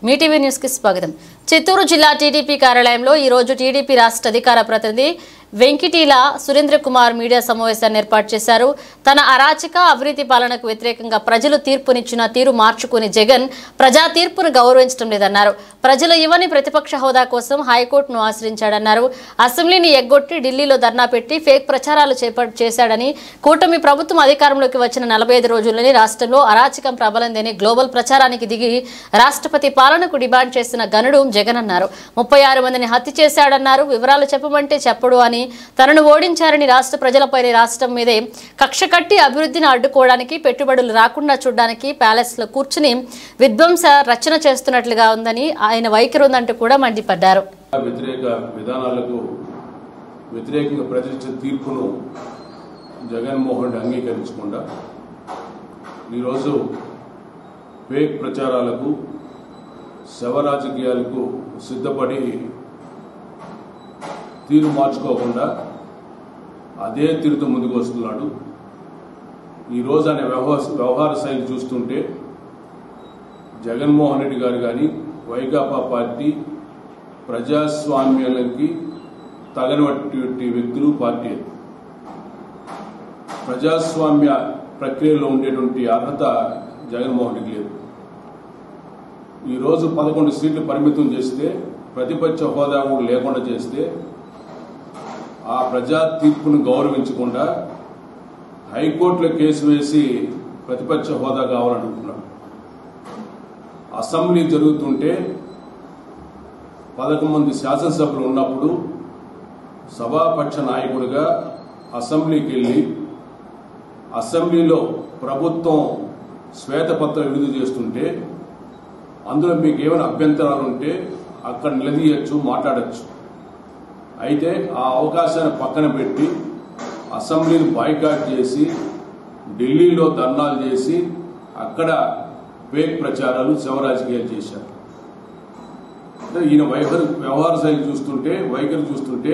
Mee TV news కి స్వాగతం. చిత్తూరు జిల్లా టీడీపీ కార్యాలయంలో ఈ రోజు టీడీపీ రాష్ట్ర అధికార ప్రతినిధి వెంకిటీల సురేంద్ర కుమార్ మీడియా సమావేశాన్ని ఏర్పాటు చేశారు. తన అరాచక అవినీతి పాలనకు వ్యతిరేకంగా ప్రజలు తీర్పునిచ్చిన తీరు మార్చుకుని జగన్ ప్రజా తీర్పును గౌరవించడం లేదన్నారు. ప్రజలు ఇవ్వని ప్రతిపక్ష హోదా కోసం హైకోర్టును ఆశ్రయించాడన్నారు. అసెంబ్లీని ఎగ్గొట్టి ఢిల్లీలో ధర్నా పెట్టి ఫేక్ ప్రచారాలు చేశాడని, కూటమి ప్రభుత్వం అధికారంలోకి వచ్చిన 45 రోజుల్లోనే రాష్ట్రంలో అరాచకం ప్రబలందని గ్లోబల్ ప్రచారానికి దిగి రాష్ట్రపతి పాలనకు డిమాండ్ చేసిన గనుడు జగన్ అన్నారు. 36 మందిని హత్య చేశాడన్నారు. వివరాలు చెప్పమంటే చెప్పడు అని తనను ఓడించారని, రాష్ట్ర ప్రజలపై రాష్ట్రం మీదే కక్ష కట్టి అభివృద్ధిని అడ్డుకోవడానికి, పెట్టుబడులు రాకుండా చూడడానికి ప్యాలెస్ లో కూర్చుని విధ్వంస రచన చేస్తున్నట్లుగా ఉందని, ఆయన వైఖరి ఉందంటూ కూడా మండిపడ్డారు. వ్యతిరేక విధానాలకు వ్యతిరేకంగా ప్రజలిచ్చిన తీర్పును జగన్మోహన్ రెడ్డి అంగీకరించకుండా ఈరోజు ఫేక్ ప్రచారాలకు, శవ రాజకీయాలకు సిద్ధపడి తీరు మార్చుకోకుండా అదే తీరుతో ముందుకు వస్తున్నాడు. ఈరోజు ఆయన వ్యవహార శైలి చూస్తుంటే జగన్మోహన్ రెడ్డి గారు కానీ, వైకాపా పార్టీ ప్రజాస్వామ్యాలకి తగనటువంటి వ్యక్తులు పార్టీ. ప్రజాస్వామ్య ప్రక్రియలో ఉండేటువంటి అర్హత జగన్మోహన్ రెడ్డి లేదు. ఈరోజు 11 సీట్లు పరిమితం చేస్తే, ప్రతిపక్ష హోదా కూడా లేకుండా చేస్తే, ఆ ప్రజా తీర్పును గౌరవించకుండా హైకోర్టులో కేసు వేసి ప్రతిపక్ష హోదా కావాలనుకుంటున్నాడు. అసెంబ్లీ జరుగుతుంటే 11 మంది శాసనసభ్యులు ఉన్నప్పుడు సభాపక్ష నాయకుడిగా అసెంబ్లీకి వెళ్లి అసెంబ్లీలో ప్రభుత్వం శ్వేతపత్రం విడుదల చేస్తుంటే అందులో మీకు ఏమైనా అభ్యంతరాలు ఉంటే అక్కడ నిలదీయచ్చు, మాట్లాడచ్చు. అయితే ఆ అవకాశాన్ని పక్కన పెట్టి అసెంబ్లీని బాయ్కాట్ చేసి ఢిల్లీలో ధర్నాలు చేసి అక్కడ ఫేక్ ప్రచారాలు, శవ రాజకీయాలు చేశారు. అంటే ఈయన వ్యవహార శైలి చూస్తుంటే, వైఖరి చూస్తుంటే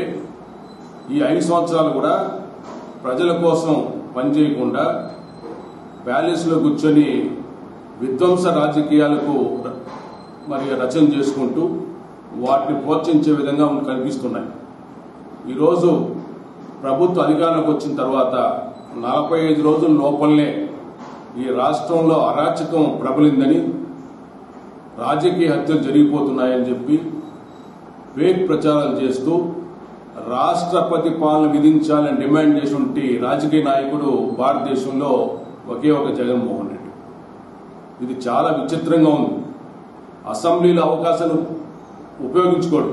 ఈ 5 సంవత్సరాలు కూడా ప్రజల కోసం పనిచేయకుండా ప్యాలెస్లో కూర్చొని విధ్వంస రాజకీయాలకు రచన చేసుకుంటూ వాటిని ప్రోత్సహించే విధంగా కనిపిస్తున్నాయి. ఈరోజు ప్రభుత్వ అధికారంలోకి వచ్చిన తర్వాత 45 రోజుల లోపలనే ఈ రాష్ట్రంలో అరాచకం ప్రబలిందని, రాజకీయ హత్యలు జరిగిపోతున్నాయని చెప్పి ఫేక్ ప్రచారాలు చేస్తూ రాష్ట్రపతి పాలన విధించాలని డిమాండ్ చేసినటువంటి రాజకీయ నాయకుడు భారతదేశంలో ఒకే ఒక జగన్మోహన్ రెడ్డి. ఇది చాలా విచిత్రంగా ఉంది. అసెంబ్లీలో అవకాశాలు ఉపయోగించుకోడు,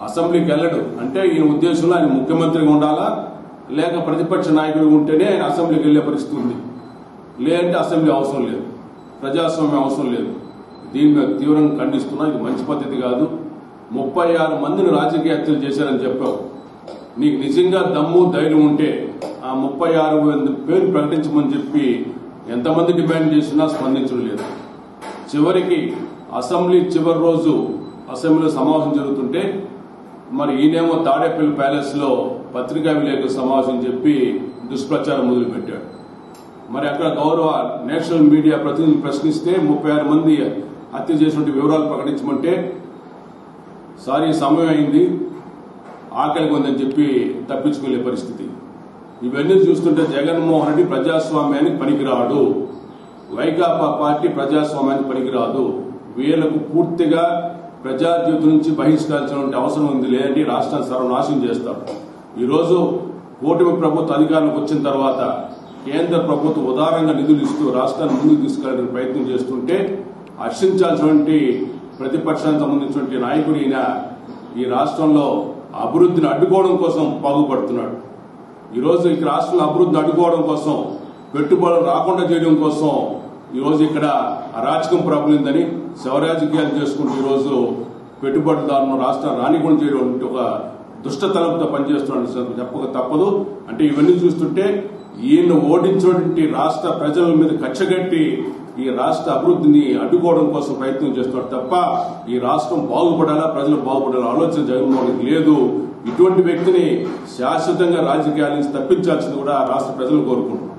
అసెంబ్లీకి వెళ్ళడు. అంటే ఈయన ఉద్దేశంలో ఆయన ముఖ్యమంత్రిగా ఉండాలా, లేక ప్రతిపక్ష నాయకుడిగా ఉంటేనే ఆయన అసెంబ్లీకి వెళ్లే పరిస్థితి ఉంది. లేదంటే అసెంబ్లీ అవసరం లేదు, ప్రజాస్వామ్యం అవసరం లేదు. దీన్ని మేము తీవ్రంగా ఖండిస్తున్నాం. ఇది మంచి పద్ధతి కాదు. 36 మందిని రాజకీయ హత్యలు చేశారని చెప్పావు. నీకు నిజంగా దమ్ము, ధైర్యం ఉంటే ఆ 36 మంది పేరు ప్రకటించమని చెప్పి ఎంతమంది డిమాండ్ చేసినా స్పందించడం లేదు. చివరికి అసెంబ్లీ చివరి రోజు అసెంబ్లీలో సమావేశం జరుగుతుంటే మరి ఈయనేమో తాడేపల్లి ప్యాలెస్ లో పత్రికా విలేకరుల సమావేశం చెప్పి దుష్ప్రచారం మొదలుపెట్టాడు. మరి అక్కడ గౌరవ నేషనల్ మీడియా ప్రతినిధులు ప్రశ్నిస్తే 36 మంది హత్య చేసినటువంటి వివరాలు ప్రకటించమంటే సారీ సమయం అయింది, ఆకలికి ఉందని చెప్పి తప్పించుకునే పరిస్థితి. ఇవన్నీ చూస్తుంటే జగన్మోహన్ రెడ్డి ప్రజాస్వామ్యానికి పనికిరాడు, వైకాపా పార్టీ ప్రజాస్వామ్యానికి పనికిరాదు. వీళ్లకు పూర్తిగా ప్రజాజీవితం నుంచి బహిష్కరించాల్సిన అవసరం ఉంది. లేదంటే రాష్ట్రాన్ని సర్వనాశనం చేస్తారు. ఈరోజు కూటమి ప్రభుత్వ అధికారంలోకి వచ్చిన తర్వాత కేంద్ర ప్రభుత్వం ఉదారంగా నిధులు ఇస్తూ రాష్ట్రాన్ని ముందుకు తీసుకెళ్లడానికి ప్రయత్నం చేస్తుంటే హర్షించాల్సినటువంటి ప్రతిపక్షానికి సంబంధించినటువంటి నాయకుడు ఈయన ఈ రాష్ట్రంలో అభివృద్ధిని అడ్డుకోవడం కోసం పాగుపడుతున్నాడు. ఈరోజు ఈ రాష్ట్రంలో అభివృద్ధిని అడ్డుకోవడం కోసం, పెట్టుబడులు రాకుండా చేయడం కోసం ఈరోజు ఇక్కడ అరాచకం ప్రబలిందని శవ రాజకీయాలు చేసుకుంటూ ఈరోజు పెట్టుబడిదారులను రాష్ట్రాన్ని రానికుండా చేయడం ఒక దుష్టతలంతో పనిచేస్తున్నాడు. చెప్పక తప్పదు. అంటే ఇవన్నీ చూస్తుంటే ఈయన ఓడించినటువంటి రాష్ట్ర ప్రజల మీద కచ్చగట్టి ఈ రాష్ట్ర అభివృద్ధిని అడ్డుకోవడం కోసం ప్రయత్నం చేస్తున్నాడు తప్ప ఈ రాష్ట్రం బాగుపడాలా, ప్రజలు బాగుపడాలా ఆలోచన జగన్మోహన్ రెడ్డి లేదు. ఇటువంటి వ్యక్తిని శాశ్వతంగా రాజకీయాల నుంచి తప్పించాల్సింది కూడా రాష్ట్ర ప్రజలు కోరుకుంటున్నారు.